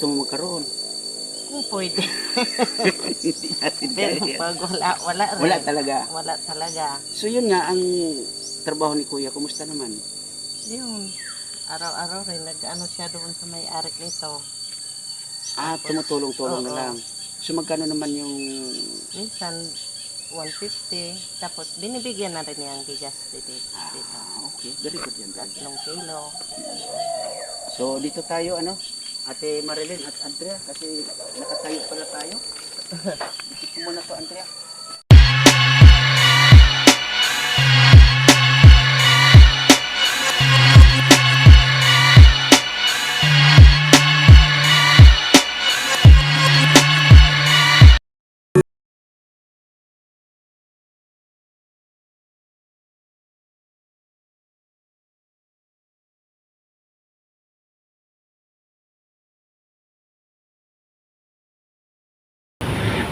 gusto mo magkaroon? Kung pwede. Hindi natin Pero kaya. pag wala rin. Wala talaga. Wala talaga. So yun nga, ang trabaho ni Kuya, kumusta naman? Yun. Araw-araw rin, nag-ano siya doon sa may-arik nito. Tumutulong-tulong na Oo. lang. So magkano naman yung... Minsan, 150. Tapos, binibigyan na rin niya ang bigas dito. Okay, very good yan. 3 kilo. So dito tayo, Ate Marilyn at Andrea, kasi nakatayo pala tayo. Dito muna to, Andrea.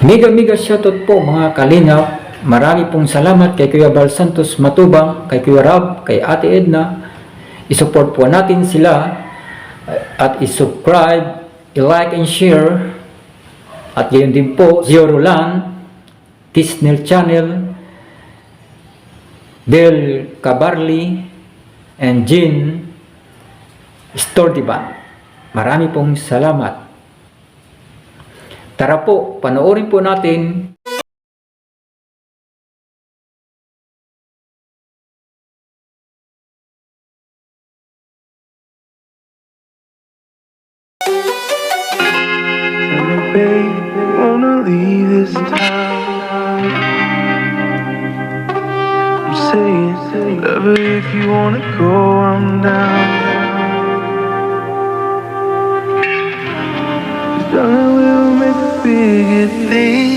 Mega shoutout po mga kalingap. Marami pong salamat kay Kuya Bal Santos Matubang, kay Kuya Rab, kay Ate Edna. I-support po natin sila at i-subscribe, i-like and share. At gayon din po, Zio Roland, Tisnel Channel, Del Cabarli, and Jean Stordiban. Marami pong salamat. Tara po, panoorin po natin. Babe, wanna leave this town. I'm saying, love her if you wanna go, I'm down. Darling, we'll make a bigger thing.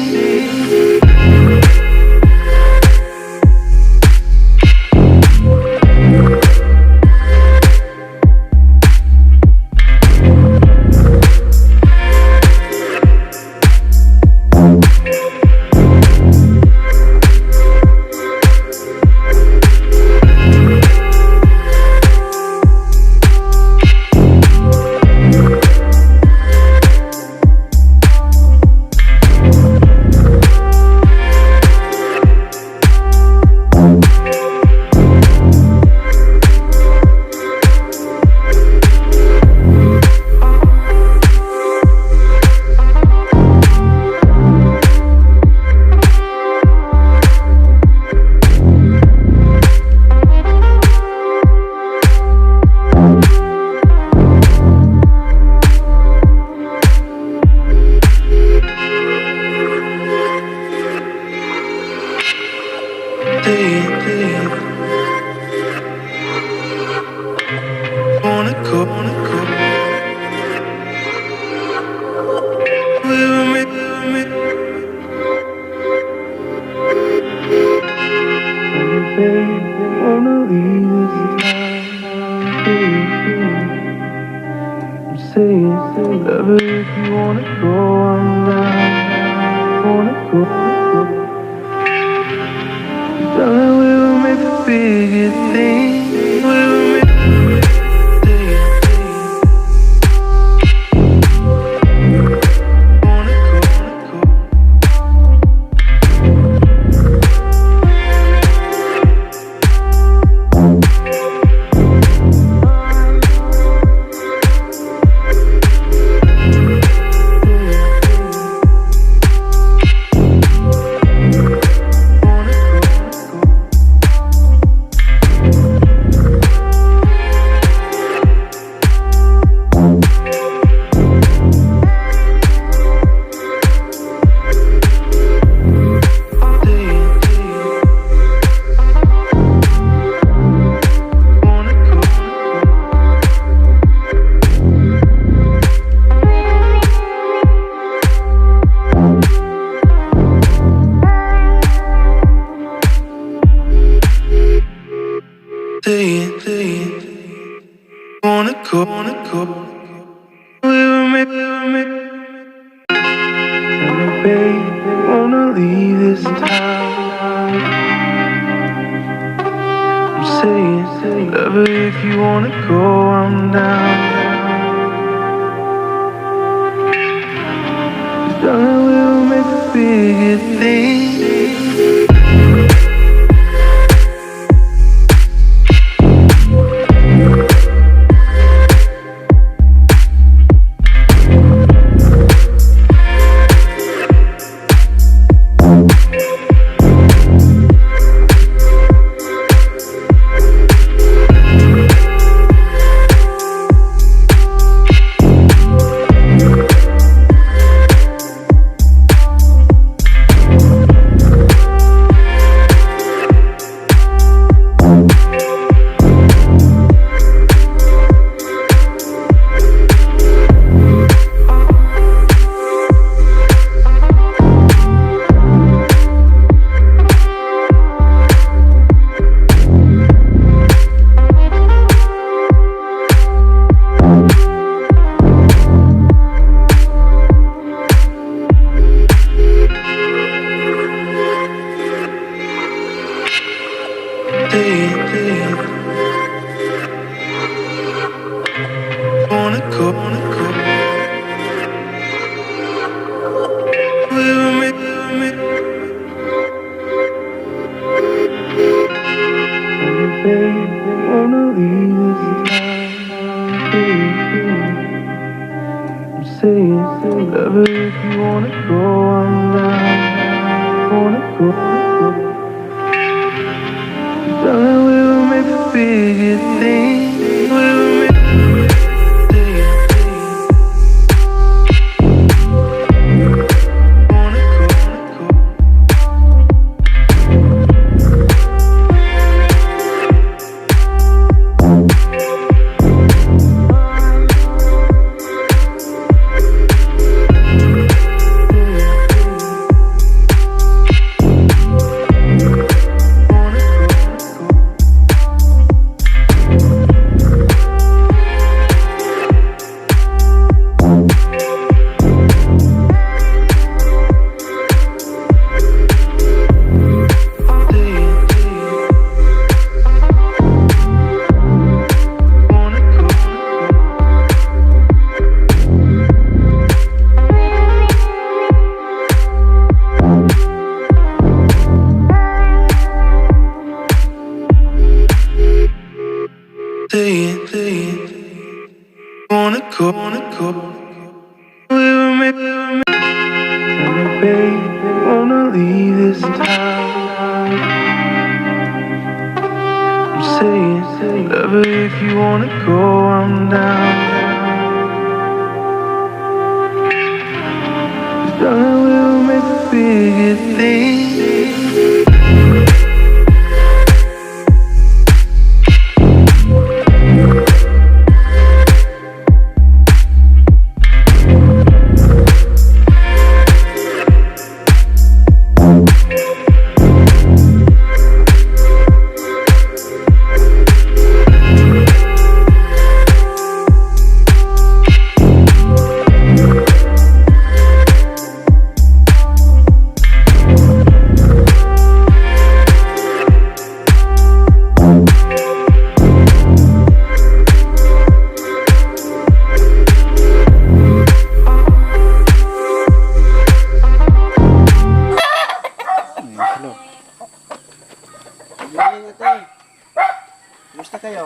Wanna go, We'll make babe, wanna leave this town. I'm saying, love her if you wanna go, I'm down. Wanna go, darling, we'll make a bigger thing. We'll make wanna go. We'll make babe, wanna leave this town. I'm saying, love her if you wanna go, I'm down. thing. Wanna go, with me. Baby, wanna leave this town. I'm saying, whatever if you wanna go, I'm down. Wanna go. Darling, we will make the biggest thing. We will make wanna go, we will make, baby, wanna leave this town. I'm saying, whatever if you wanna go, I'm down. Darling, we will make the biggest thing. Morning, ate. Kumusta kayo?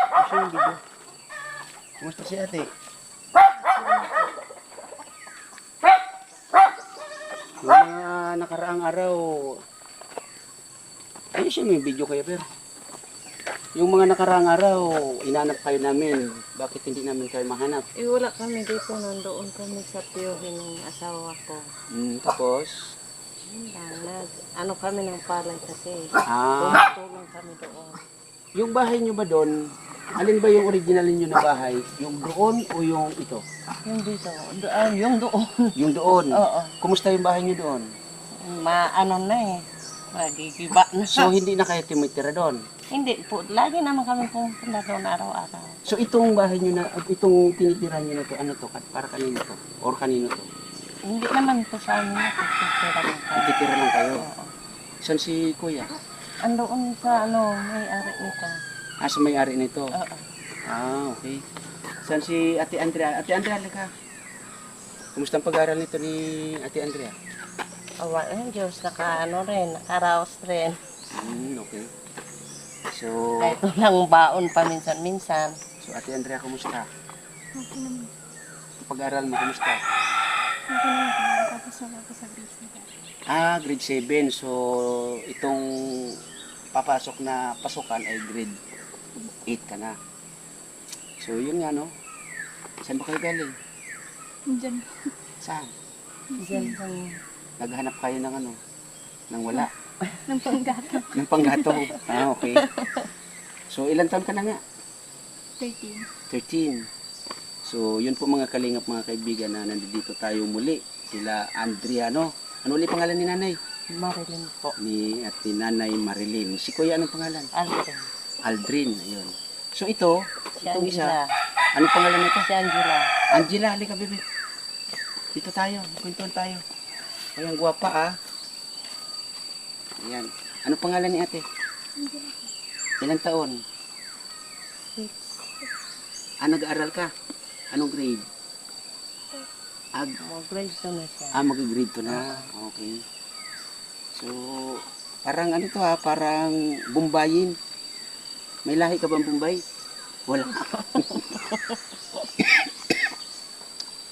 Gusto yung video? Kumusta si ate? Yung mga nakaraang araw, ayos yung may video kayo, pero yung mga nakaraang araw, inanap kayo namin. Bakit hindi namin kayo mahanap? Wala kami dito, nandoon kami sa tiyuhin ng asawa ko. Tapos, Ano kami ng palay kasi. ah, Tumutulong kami doon. yung bahay nyo ba doon, alin ba yung original ninyo na bahay? Yung doon o yung ito? Yung dito, yung doon. Yung doon? Oo. Kumusta yung bahay nyo doon? Ano na eh. Magigiba na. So, hindi na kayo tumitira doon? Hindi po, lagi naman kami pupunta doon araw-araw. So, itong bahay nyo na, itong tinitira nyo na to, ano to? Para kanino to? Or kanino to? Hindi naman to sa amin na tututira lang kami. Titira lang kayo? Oo. Saan si kuya? Andoon sa may-ari nito. Ah, sa may-ari nito? Oo. Ah, okay. Saan si Ate Andrea? Ate Andrea, halika. Kumusta ang pag-aaral nito ni Ate Andrea? Awa ng Diyos, nakaraos rin. Okay. So, Kahit walang baon pa minsan-minsan. so Ate Andrea, kumusta? Okay naman. Ang pag-aaral mo, kumusta? Okay naman po. Tapos wala ako sa grade 7. Grade 7. So, itong papasok na pasukan ay grade 8 ka na. So, yun nga, no? Saan ba kayo galing? Diyan. Saan? Diyan lang. Naghanap kayo ng ano? Nang wala? Ng panggato. Ng panggato. Okay. So, ilan taon ka na nga? 13. 13. So, yun po mga kalingap, mga kaibigan na nandito tayo muli. Sila Andrea, no? Ano ulit pangalan ni nanay? Marilyn po. At ni nanay Marilyn. Si kuya, anong pangalan? Aldrin. Aldrin, ayun. So, ito, Si itong isa. Angela. Anong pangalan nito? Si Angela. Angela, halika, bebe. Dito tayo, kwentuhan tayo. Ayan, guwapa, ah. Ayan. Anong pangalan ni ate? Ilang taon? 6. Nag-aaral ka? Anong grade? Grade 2 na siya. Mag-grade 2 na. Okay. So, parang ano to ha, parang Bumbayin. May lahi ka bang Bombay? Wala.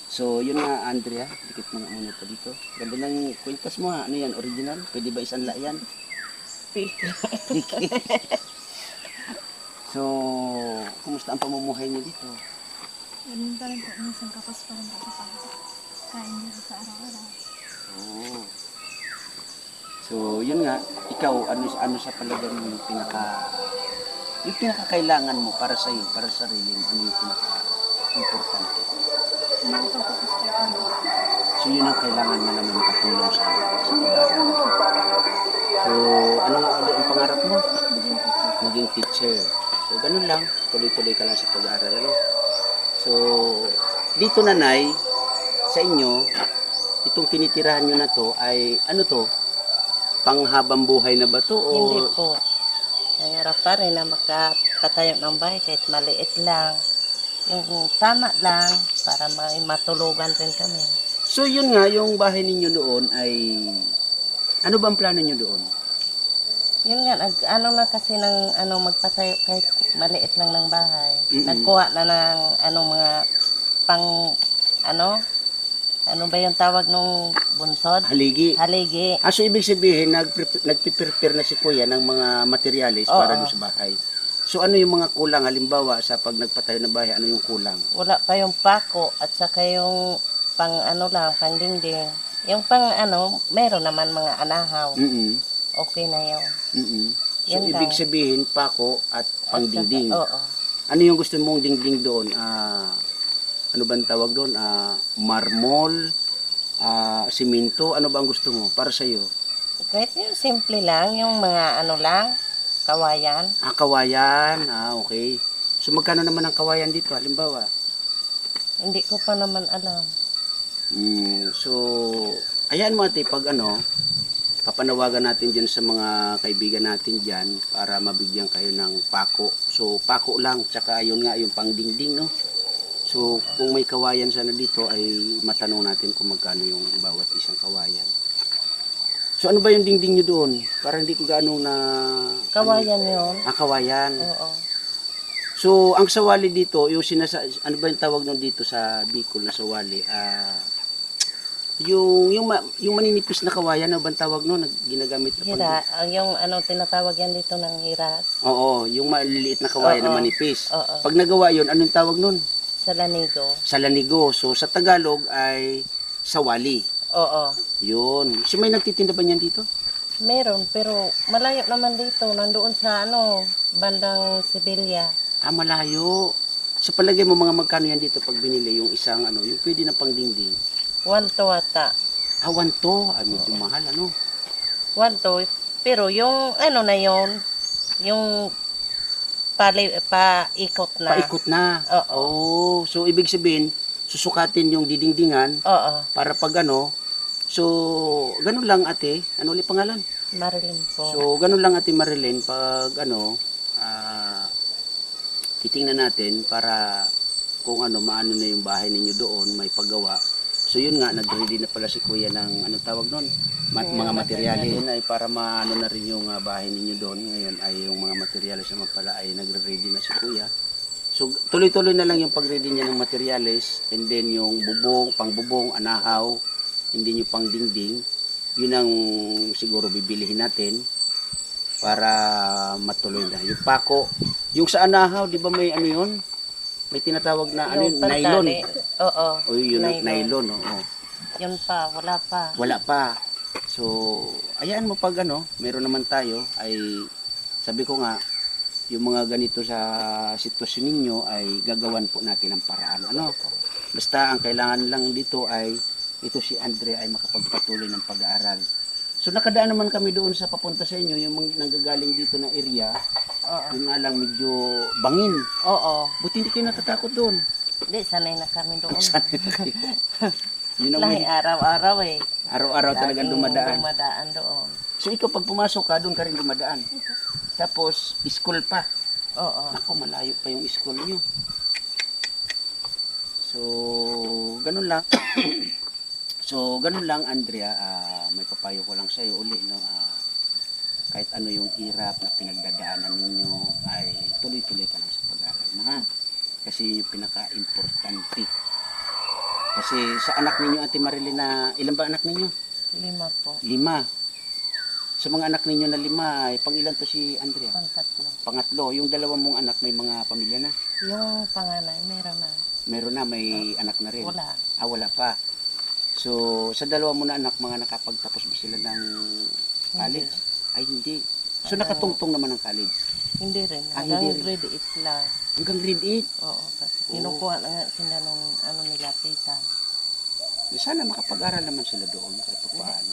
So, yun nga, Andrea. Dikit mo nga muna pa dito. Ganda ng kwintas mo ha. Ano yan, original? Pwede ba isanla yan? Dikit. So, kumusta ang pamumuhay niyo dito? Ganun pa rin po. Minsan kapos pa rin po sa pagod. Kain dito sa araw-araw. Oh. So, yun nga, ikaw, ano sa palagay mo yung pinakakailangan mo para sa iyo, para sa sarili mo, ano yung pinaka-importante? Nakapag-focus po ako. So, yun ang kailangan mo naman makatulong sa pag-aaral. So, ano nga ulit ang pangarap mo? Maging teacher. Maging teacher. So, ganun lang, tuloy-tuloy ka lang sa pag-aaral, ano? So, dito nanay, sa inyo, itong tinitirahan nyo na to ay, ano to? Panghabang buhay na ba to? O Hindi po. Nangarap pa rin na makapatayo ng bahay kahit maliit lang. Yung tama lang para matulugan rin kami. So yun nga, yung bahay ninyo doon ay, ano ba ang plano nyo doon? Yun nga, na kasi ng magpatayo kahit maliit lang ng bahay. Mm-mm. Nagkuha na ng mga ano ba yung tawag nung bunsod? Haligi. Haligi. So ibig sabihin, nagpiprepare na si kuya ng mga materyales para Oo. doon sa bahay. So ano yung mga kulang, halimbawa sa pag nagpatayo ng bahay, ano yung kulang? Wala pa yung pako at saka yung pang dingding. Yung pang meron naman mga anahaw. Mm-mm. Okay na yun. Mm-mm. So Yan ibig lang. sabihin, pako at pangdingding. Oo. Ano yung gusto mong dingding doon? Ano ba ang tawag doon? Marmol, simento, ano ba ang gusto mo para sa iyo? Kahit yung simple lang, yung mga kawayan. Kawayan. Okay. So magkano naman ang kawayan dito halimbawa? Hindi ko pa naman alam. So ayan mo ate, pag papanawagan natin dyan sa mga kaibigan natin dyan para mabigyan kayo ng pako. So pako lang, tsaka yun nga yung pangdingding, no? So, kung may kawayan sana dito, ay matanong natin kung magkano yung bawat isang kawayan. So, ano ba yung dingding nyo doon? Parang hindi ko gaano na... Kawayan yun. Kawayan. Oo. So, ang sawali dito, yung ano ba yung tawag nung dito sa Bicol na sawali? Yung maninipis na kawayan, ano ba ang tawag nun? Ginagamit na Yung tinatawag yan dito ng hiras. Oo, yung maliliit na kawayan na Oo. manipis. Oo. Pag nagawa yun, anong tawag nun? Sa lanigo. Salanigo. So, sa Tagalog ay sawali. Oo. Yun. So, may nagtitinda ba niyan dito? Meron, pero malayo naman dito. Nandoon sa bandang Sibilya. Malayo. Sa palagay mo, mga magkano yan dito pag binili yung isang, yung pwede na pangdingding? 1 to ata. 1 to. Medyo mahal, 1 to. Pero yung na yun, yung paikot na. Paikot na. Oo. So, ibig sabihin, susukatin yung didingdingan Oo. para pag So, ganun lang ate. Ano ulit pangalan? Marilyn po. So, ganun lang ate Marilyn pag titingnan natin para kung ano, maano na yung bahay ninyo doon, may paggawa. So yun nga, nag-ready na pala si kuya ng, ano tawag doon? Mga materyales. Yun ay para maano na rin yung bahay ninyo doon. Ngayon ay yung mga materyales naman pala ay nagre-ready na si kuya. So tuloy-tuloy na lang yung pag-ready niya ng materyales, and then yung bubong, pangbubong, anahaw, hindi nyo pang dingding. Yun ang siguro bibilihin natin para matuloy na. Yung pako, yung sa anahaw, di ba may ano yun? May tinatawag na ano yun, nylon. pantali. Oo. O yun, nylon, oo. Yun pa, wala pa. Wala pa. So, ayan mo pag ano, meron naman tayo, ay sabi ko nga, yung mga ganito sa sitwasyon ninyo ay gagawan po natin ng paraan. Ano? Basta ang kailangan lang dito ay ito si Andrea ay makapagpatuloy ng pag-aaral. So nakadaan naman kami doon sa papunta sa inyo, yung nanggagaling dito na area, Oo. yung nga lang medyo bangin. Oo. Buti hindi kayo natatakot doon. Hindi, sanay na kami doon. Sanay na kayo. Yun ang Lahi araw-araw eh. araw-araw talagang Laging dumadaan. dumadaan doon. So ikaw pag pumasok ka, doon ka rin dumadaan. Tapos, school pa. Oo. Ako, malayo pa yung school nyo. So, ganun lang. So, ganun lang, Andrea. May papayo ko lang sa'yo uli, no? Kahit ano yung hirap na pinagdadaanan ninyo, ay tuloy-tuloy ka lang sa pag-aaral mo, ha? Kasi yun yung pinaka-importante. Kasi sa anak ninyo, Ate Marilyn, na ilan ba anak ninyo? 5 po. 5. Sa mga anak ninyo na 5, ay pang ilan to si Andrea? Pantatlo. Pangatlo. Yung dalawa mong anak, may mga pamilya na? Yung panganay, meron na. Meron na, may anak na rin? Wala. Wala pa. So, sa dalawa mo na anak, mga nakapagtapos ba sila ng college? Ay, hindi. So, nakatungtong naman ng college? Hindi rin. Hindi Hanggang rin. grade 8 lang. Hanggang grade 8? Oo. Kasi kinukuha na nga sila nung ano nila, tita. Sana makapag-aral naman sila doon kahit pa paano.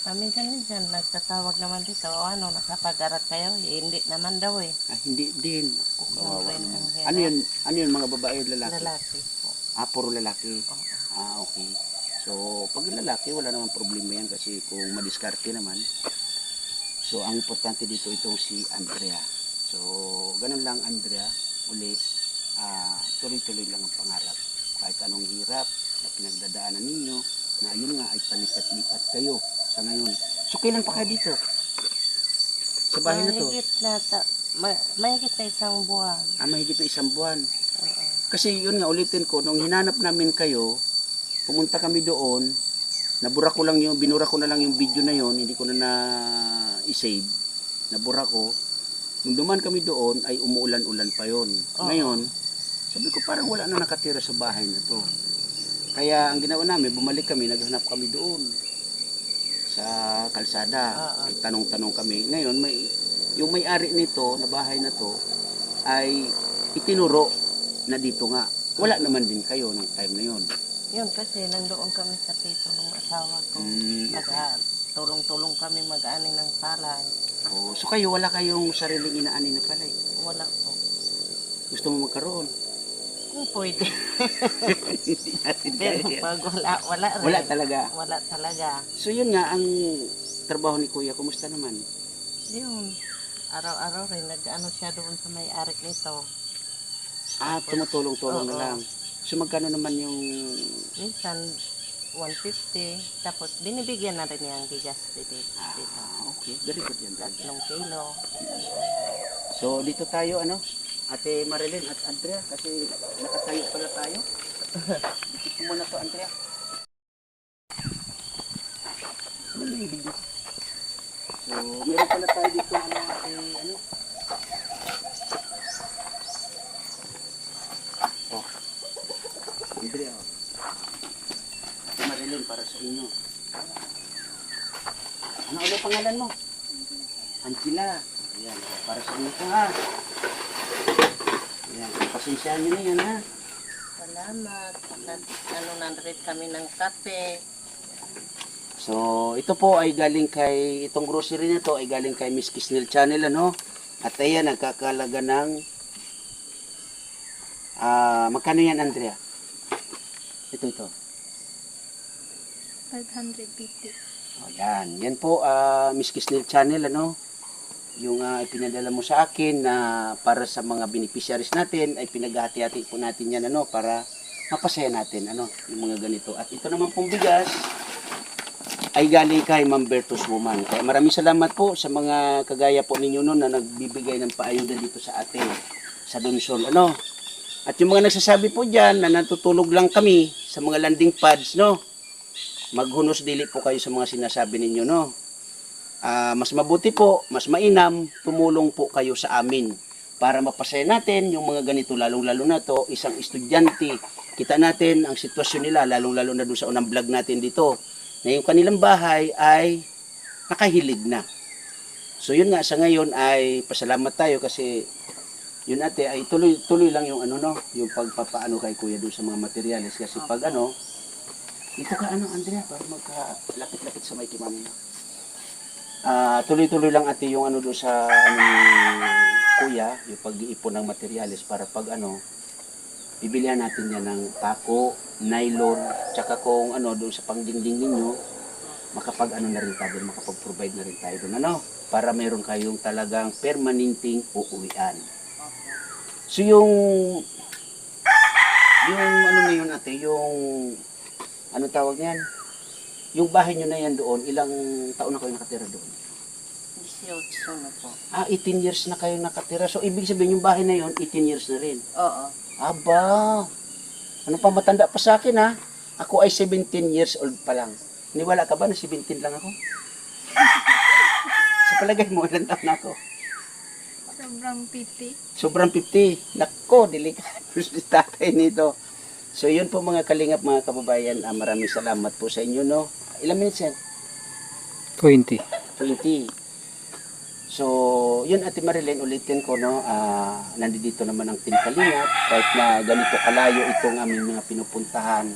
Minsan nagtatawag naman dito, o ano, nakapag-aral kayo? Hindi naman daw eh. Hindi din. Ako, kawawa rin naman. ang hirap. Ano yun, mga babae o lalaki? Lalaki po. Puro lalaki. Oo. Okay. So, pag lalaki, wala naman problema yan kasi kung madiskarte naman. So, ang importante dito itong si Andrea. So, ganun lang, Andrea. Uli, tuloy-tuloy lang ang pangarap. Kahit anong hirap na pinagdadaanan ninyo, na yun nga ay palipat-lipat kayo sa ngayon. So, kailan pa kayo dito? Sa bahay na to? Mahigit na isang buwan. Mahigit na 1 buwan. Oo. Kasi yun nga, ulitin ko, nung hinanap namin kayo, pumunta kami doon, binura ko na lang yung video na yon, hindi ko na i-save, nabura ko. Nung duman kami doon, ay umuulan-ulan pa yon. Ngayon, sabi ko parang wala na nakatira sa bahay na to. Kaya ang ginawa namin, bumalik kami, naghanap kami doon sa kalsada. Tanong-tanong kami. Ngayon, yung may-ari nito, na bahay na to, ay itinuro na dito nga. Wala naman din kayo ng time na yon. Yun kasi nandoon kami sa tito ng asawa ko. Tulong-tulong kami mag-ani ng palay. So kayo, wala kayong sariling inaani na palay? Wala po. Gusto mo magkaroon? Kung pwede. Hindi natin Pero kaya. pag wala rin. Wala talaga. Wala talaga. So yun nga, ang trabaho ni Kuya, kumusta naman? Yun. Araw-araw rin, nag-ano siya doon sa may-ari nito. Tumutulong-tulong na Oo. lang. So magkano naman yung... Minsan, 150. Tapos, binibigyan na rin niya ang bigas dito. Okay, very good yan. 3 kilo. So dito tayo, Ate Marilyn at Andrea, kasi nakatayo pala tayo. Dito muna to, Andrea. Ano yung video? So, meron pala tayo dito, Andrea, Ate Marilyn, para sa inyo. Ano ulit pangalan mo? Angela. Ayan, para sa inyo to, ha. Ayan, pasensyahan nyo na yan, ha. Salamat. Ano na rin kami ng kape. So, ito po ay galing kay, itong grocery na to ay galing kay Miss Kisnel Channel, At ayan, nagkakalaga ng, magkano yan, Andrea? Ito. 550. Yan po, Miss Kisnel Channel, yung ipinadala mo sa akin na para sa mga beneficiaries natin ay pinaghati-hati po natin yan ano para mapasaya natin ano yung mga ganito. At ito naman pong bigas ay galing kay Ma'am Bertus Woman. Kaya maraming salamat po sa mga kagaya po ninyo no na nagbibigay ng paayuda dito sa atin sa Donsol ano. At yung mga nagsasabi po diyan na natutulog lang kami sa mga landing pads no. Maghunos dili po kayo sa mga sinasabi ninyo no. Mas mabuti po, mas mainam, tumulong po kayo sa amin para mapasaya natin yung mga ganito, lalong-lalo na to, isang estudyante. Kita natin ang sitwasyon nila, lalong-lalo na doon sa unang vlog natin dito, na yung kanilang bahay ay nakahilig na. So yun nga, sa ngayon ay pasalamat tayo kasi yun ate ay tuloy lang yung ano no, yung pagpapaano kay kuya doon sa mga materials kasi pag ano, ito ka ano Andrea, para magkalapit-lapit sa may kimam mo. Tuloy-tuloy lang ate yung ano doon sa ano ni kuya, yung pag-iipon ng materyales para pag ano, bibilihan natin yan ng pako, nylon, tsaka kung ano doon sa pangdingding ninyo, makapag ano na rin tayo, makapag-provide na rin tayo doon ano, para meron kayong talagang permanenteng uuwian. So yung ano na yun ate, yung ano tawag niyan? Yung bahay nyo na yan doon, ilang taon na kayo nakatira doon? 18 na po. 18 years na kayo nakatira. So, ibig sabihin, yung bahay na yun, 18 years na rin. Oo. Aba! Ano pa, matanda pa sa akin, ha? Ako ay 17 years old pa lang. Niwala ka ba na 17 lang ako? Sa palagay mo, ilang taon na ako? Sobrang 50. Sobrang 50. Nako, delikado si tatay nito. So, yun po mga kalingap, mga kababayan. Maraming salamat po sa inyo, no? Ilang minutes yan? 20. 20. So, yun Ate Marilyn, ulitin ko, no, nandito naman ang Team Kalingap, kahit na ganito kalayo itong aming mga pinupuntahan,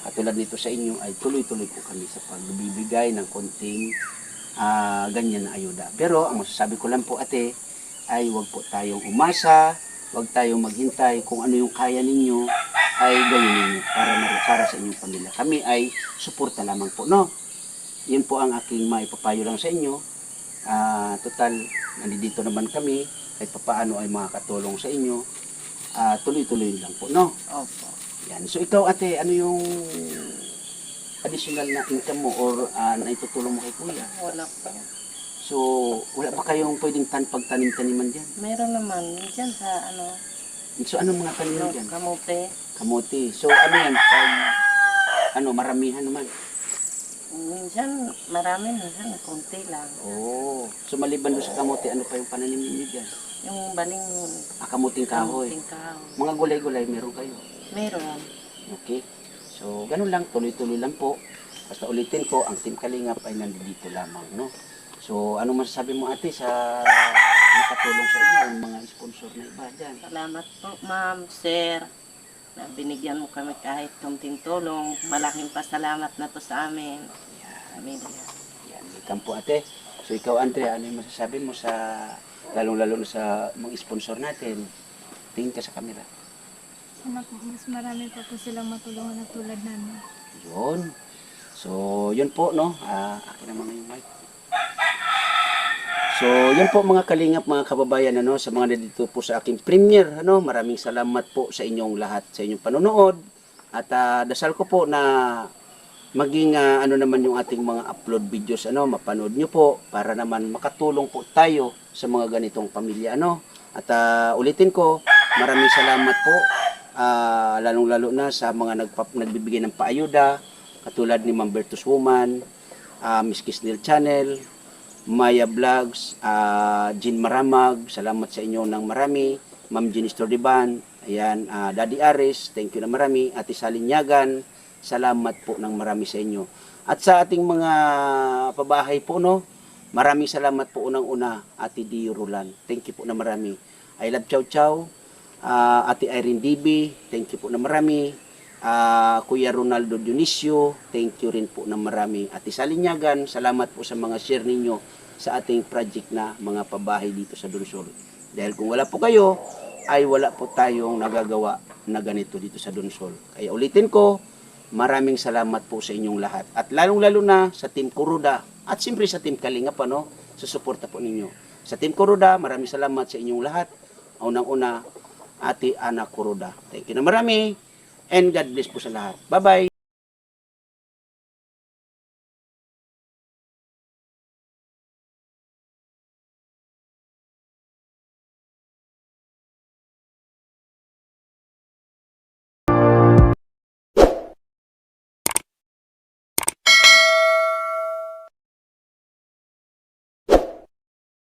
katulad nito sa inyo, ay tuloy-tuloy po kami sa pagbibigay ng konting ganyan na ayuda. Pero, ang masasabi ko lang po ate, ay huwag po tayong umasa, huwag tayong maghintay kung ano yung kaya ninyo, ay gawin ninyo para sa inyong pamilya. Kami ay suporta lamang po, no? Yun po ang aking maipapayo lang sa inyo. Total, nandito naman kami, kahit papaano ay makakatulong sa inyo. Tuloy-tuloy lang po, no? Opo. Yan. So ikaw ate, ano yung additional na income mo or naitutulong mo kay kuya? Wala po. So, wala pa kayong pwedeng pagtanim-taniman dyan? Meron naman dyan sa ano, So, anong mga tanim dyan? kamote. Kamote. So, ano yan? Pag, maramihan naman. Minsan marami, minsan konti lang. Oh. So, maliban doon sa kamote, ano pa yung pananim ninyo dyan? Yung baling Kamuting kahoy. kamuting kahoy. Mga gulay-gulay, meron kayo. Meron. Okay. So, ganun lang. Tuloy-tuloy lang po. Basta ulitin ko, ang Team Kalingap ay nandito lamang, no? So, ano masasabi mo ate sa nakatulong sa inyo, yung mga sponsor na iba dyan? Salamat po, ma'am, sir, na binigyan mo kami kahit kunting tulong. Malaking pasalamat na to sa amin. Pamilya. Yan, welcome po ate. So, ikaw Andrea, ano yung masasabi mo sa, lalong-lalo na sa mga sponsor natin? Tingin ka sa camera. Sana po, mas marami pa po silang matulungan na tulad namin. Yun. So, yun po, no? Akin naman yung mic. So, yun po mga kalingap, mga kababayan, ano, sa mga nandito po sa aking premiere, ano, maraming salamat po sa inyong lahat, sa inyong panonood. At dasal ko po na maging ano naman yung ating mga upload videos, ano, mapanood nyo po para naman makatulong po tayo sa mga ganitong pamilya, ano. At ulitin ko, maraming salamat po, lalong-lalo na sa mga nagbibigay ng paayuda, katulad ni Ma'am Bertus Woman, Miss Kisnel Channel, Maya Vlogs, Jean Maramag, salamat sa inyo ng marami. Ma'am Jean Estordiban, ayan, Daddy Aris, thank you na marami. Ate Salinyagan, salamat po ng marami sa inyo. At sa ating mga pabahay po, no, maraming salamat po unang-una, Ate Dio Roland, thank you po na marami. I love Chow Chow, Ate Irene DB, thank you po na marami. Kuya Ronaldo Dionisio, thank you rin po na marami. Ate Salinyagan, salamat po sa mga share ninyo sa ating project na mga pabahay dito sa Donsol. Dahil kung wala po kayo, ay wala po tayong nagagawa na ganito dito sa Donsol. Kaya ulitin ko, maraming salamat po sa inyong lahat. At lalong-lalo na sa Team Kuruda at siyempre sa Team Kalingap, ano, sa suporta po ninyo. Sa Team Kuroda, maraming salamat sa inyong lahat. Unang-una, Ate Ana Kuroda. Thank you na marami and God bless po sa lahat. Bye-bye!